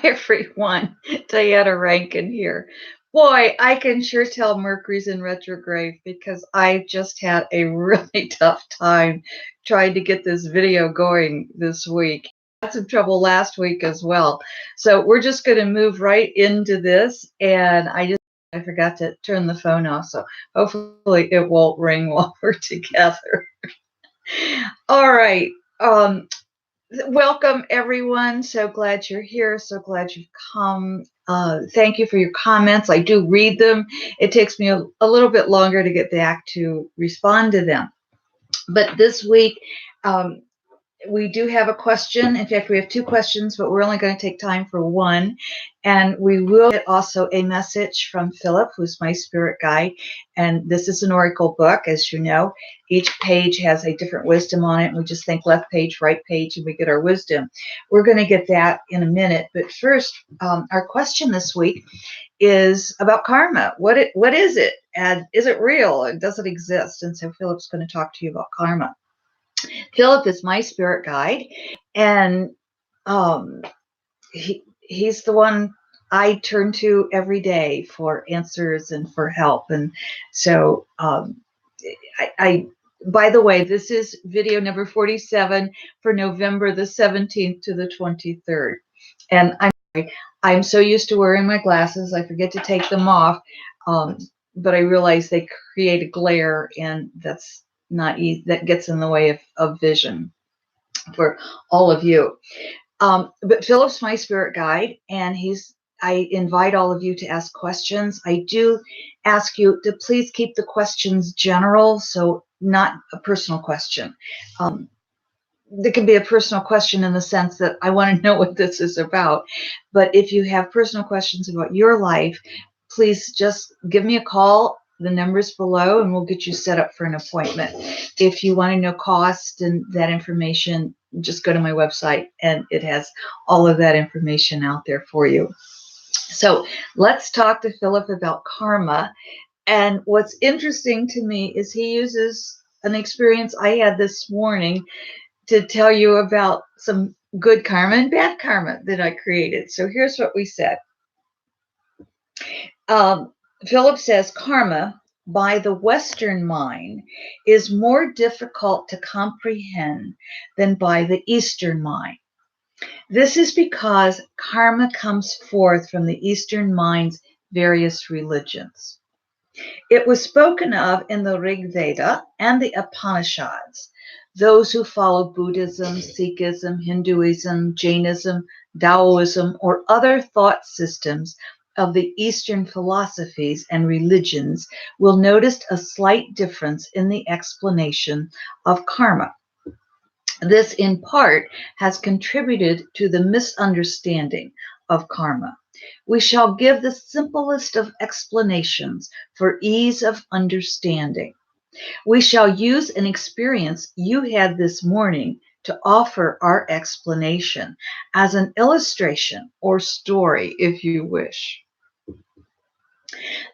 everyone. Diana Rankin here. Boy, I can sure tell Mercury's in retrograde because I just had a really tough time trying to get this video going this week. I had some trouble last week as well. So we're just going to move right into this. And I forgot to turn the phone off. So hopefully it won't ring while we're together. All right. Welcome, everyone. So glad you're here. So glad you've come. Thank you for your comments. I do read them. It takes me a little bit longer to get back to respond to them. But this week, we do have a question. In fact, we have two questions, but we're only going to take time for one. And we will get also a message from Phillip, who's my spirit guide. And this is an oracle book, as you know. Each page has a different wisdom on it. And we just think left page, right page, and we get our wisdom. We're going to get that in a minute. But first, our question this week is about karma. What is it? And is it real? And does it exist? And so Phillip's going to talk to you about karma. Phillip is my spirit guide, and he's the one I turn to every day for answers and for help. And so I by the way, this is video number 47 for November the 17th to the 23rd. And I'm so used to wearing my glasses, I forget to take them off. But I realize they create a glare, and that's not easy. That gets in the way of vision for all of you. But Phillip's my spirit guide, and I invite all of you to ask questions. I do ask you to please keep the questions general, so not a personal question. There can be a personal question in the sense that I want to know what this is about. But if you have personal questions about your life, please just give me a call. The number's below, and we'll get you set up for an appointment. If you want to know cost and that information, just go to my website, and it has all of that information out there for you. So let's talk to Phillip about karma. And what's interesting to me is he uses an experience I had this morning to tell you about some good karma and bad karma that I created. So here's what we said. Phillip says karma by the Western mind is more difficult to comprehend than by the Eastern mind. This is because karma comes forth from the Eastern mind's various religions. It was spoken of in the Rig Veda and the Upanishads. Those who follow Buddhism, Sikhism, Hinduism, Jainism, Taoism, or other thought systems of the Eastern philosophies and religions will notice a slight difference in the explanation of karma. This, in part, has contributed to the misunderstanding of karma. We shall give the simplest of explanations for ease of understanding. We shall use an experience you had this morning to offer our explanation as an illustration or story, if you wish.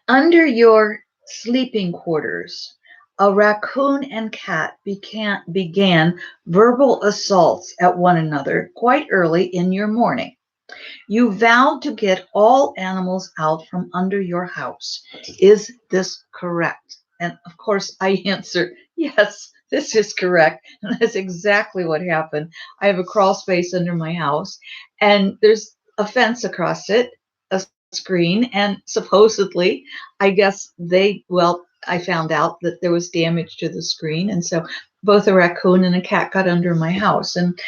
Under your sleeping quarters, a raccoon and cat began verbal assaults at one another quite early in your morning. You vowed to get all animals out from under your house. Is this correct? And of course, I answered, yes, this is correct. And that's exactly what happened. I have a crawl space under my house, and there's a fence across it, a screen, and supposedly, I guess I found out that there was damage to the screen. And so both a raccoon and a cat got under my house, and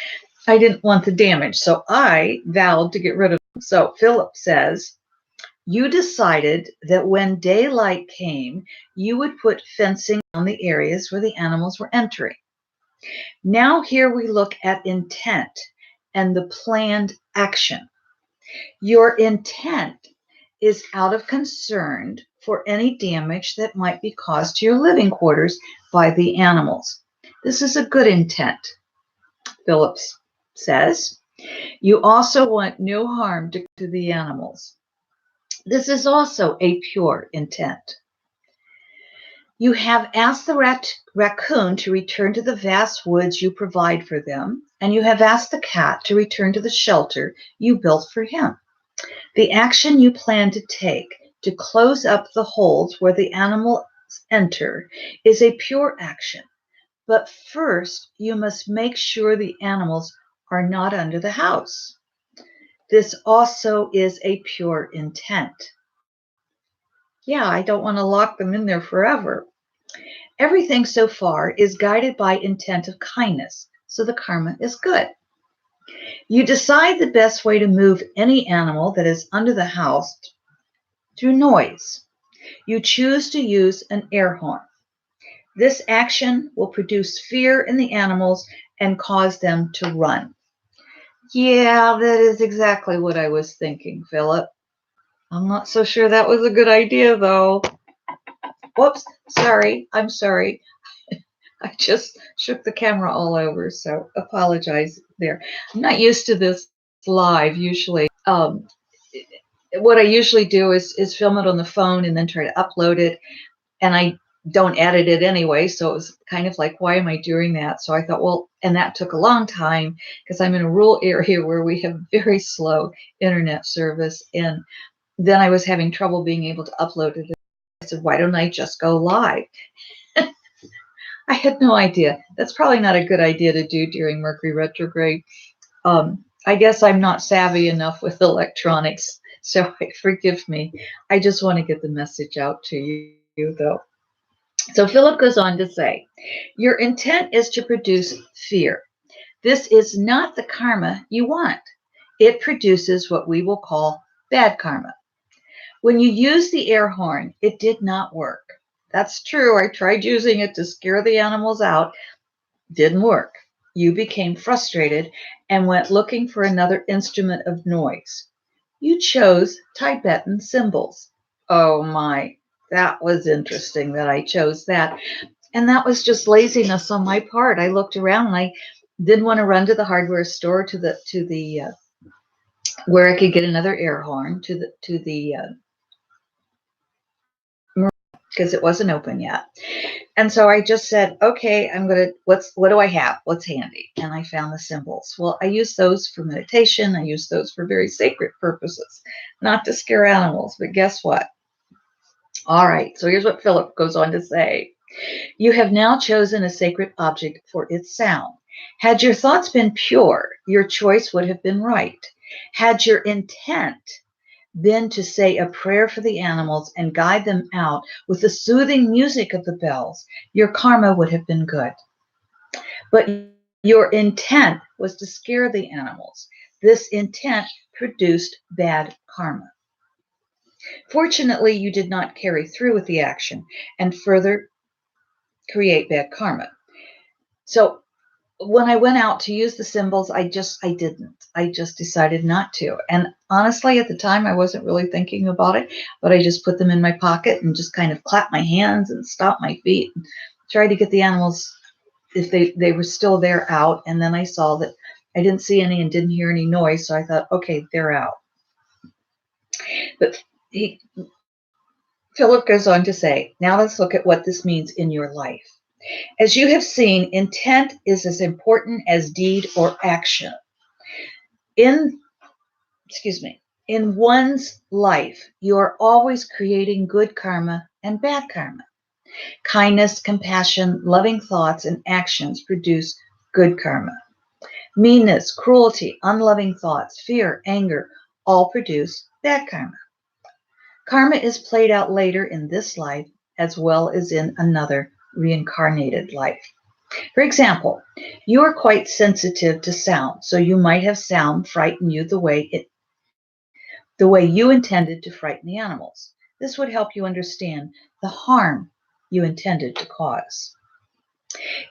I didn't want the damage. So I vowed to get rid of them. So Phillip says, you decided that when daylight came, you would put fencing on the areas where the animals were entering. Now here we look at intent and the planned action. Your intent is out of concern for any damage that might be caused to your living quarters by the animals. This is a good intent, Phillip says. You also want no harm to the animals. This is also a pure intent. You have asked the raccoon to return to the vast woods you provide for them, and you have asked the cat to return to the shelter you built for him. The action you plan to take to close up the holes where the animals enter is a pure action, but first you must make sure the animals are not under the house. This also is a pure intent. Yeah, I don't want to lock them in there forever. Everything so far is guided by intent of kindness, so the karma is good. You decide the best way to move any animal that is under the house through noise. You choose to use an air horn. This action will produce fear in the animals and cause them to run. Yeah, that is exactly what I was thinking, Philip. I'm not so sure that was a good idea, though. Whoops, sorry, I'm sorry. I just shook the camera all over, so apologize there. I'm not used to this live usually. What I usually do is film it on the phone and then try to upload it, and I don't edit it anyway, so it was kind of like, why am I doing that? So I thought, well, and that took a long time because I'm in a rural area where we have very slow internet service, and then I was having trouble being able to upload it. I said, why don't I just go live? I had no idea. That's probably not a good idea to do during Mercury retrograde. I guess I'm not savvy enough with electronics, so forgive me. I just want to get the message out to you, though. So Philip goes on to say, your intent is to produce fear. This is not the karma you want. It produces what we will call bad karma. When you use the air horn, it did not work. That's true. I tried using it to scare the animals out. Didn't work. You became frustrated and went looking for another instrument of noise. You chose Tibetan cymbals. Oh my, that was interesting that I chose that. And that was just laziness on my part. I looked around and I didn't want to run to the hardware store to the where I could get another air horn to the because it wasn't open yet. And so I just said, okay, what do I have? What's handy? And I found the cymbals. Well, I use those for meditation. I use those for very sacred purposes, not to scare animals. But guess what? All right, so here's what Philip goes on to say. You have now chosen a sacred object for its sound. Had your thoughts been pure, your choice would have been right. Had your intent been to say a prayer for the animals and guide them out with the soothing music of the bells, your karma would have been good. But your intent was to scare the animals. This intent produced bad karma. Fortunately, you did not carry through with the action and further create bad karma. So when I went out to use the cymbals, I didn't. I just decided not to. And honestly, at the time, I wasn't really thinking about it, but I just put them in my pocket and just kind of clapped my hands and stomped my feet and tried to get the animals, if they were still there, out. And then I saw that I didn't see any and didn't hear any noise, so I thought, okay, they're out. But Philip goes on to say, now let's look at what this means in your life. As you have seen, intent is as important as deed or action. In in one's life, you are always creating good karma and bad karma. Kindness, compassion, loving thoughts, and actions produce good karma. Meanness, cruelty, unloving thoughts, fear, anger all produce bad karma. Karma is played out later in this life as well as in another reincarnated life. For example, you are quite sensitive to sound, so you might have sound frighten you the way you intended to frighten the animals. This would help you understand the harm you intended to cause.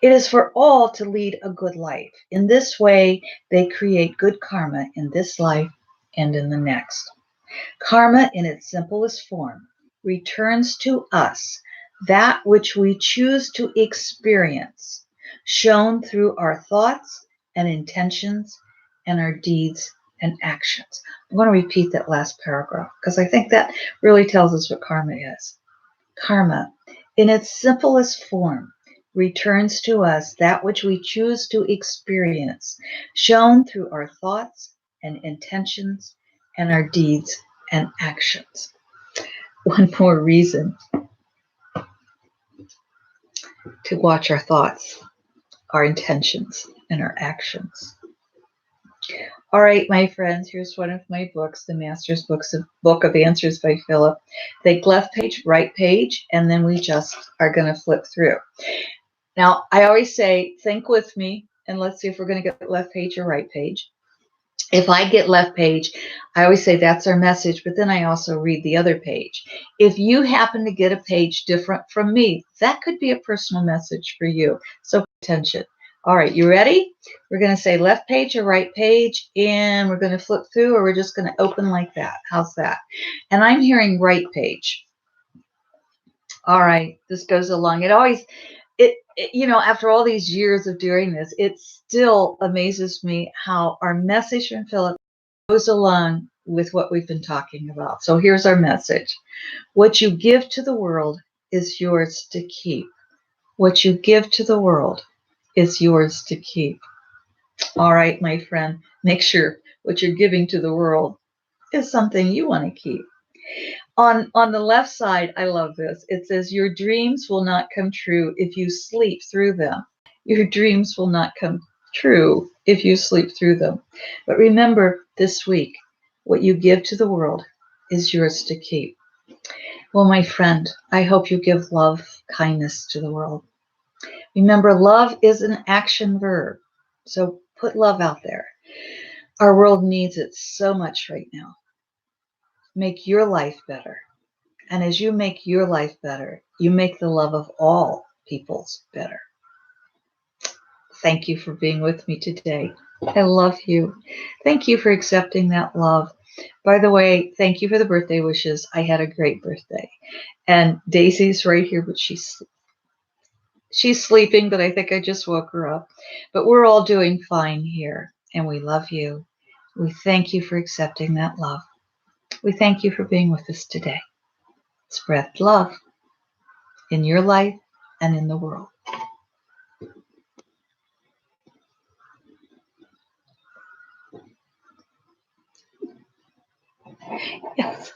It is for all to lead a good life. In this way, they create good karma in this life and in the next. Karma, in its simplest form, returns to us that which we choose to experience, shown through our thoughts and intentions and our deeds and actions. I'm going to repeat that last paragraph because I think that really tells us what karma is. Karma, in its simplest form, returns to us that which we choose to experience, shown through our thoughts and intentions and our deeds and actions. One more reason to watch our thoughts, our intentions, and our actions. All right, my friends, here's one of my books, The Master's Book of Answers by Phillip. Think left page, right page, and then we just are going to flip through. Now, I always say, think with me, and let's see if we're going to get left page or right page. If I get left page, I always say that's our message, but then I also read the other page. If you happen to get a page different from me, that could be a personal message for you. So pay attention. All right, you ready? We're going to say left page or right page, and we're going to flip through, or we're just going to open like that. How's that? And I'm hearing right page. All right, this goes along. After all these years of doing this, it still amazes me how our message from Phillip goes along with what we've been talking about. So here's our message. What you give to the world is yours to keep. What you give to the world is yours to keep. All right, my friend, make sure what you're giving to the world is something you want to keep. On the left side, I love this. It says, your dreams will not come true if you sleep through them. Your dreams will not come true if you sleep through them. But remember this week, what you give to the world is yours to keep. Well, my friend, I hope you give love, kindness to the world. Remember, love is an action verb. So put love out there. Our world needs it so much right now. Make your life better. And as you make your life better, you make the love of all peoples better. Thank you for being with me today. I love you. Thank you for accepting that love. By the way, thank you for the birthday wishes. I had a great birthday. And Daisy's right here, but she's sleeping, but I think I just woke her up. But we're all doing fine here, and we love you. We thank you for accepting that love. We thank you for being with us today. Spread love in your life and in the world. Yes.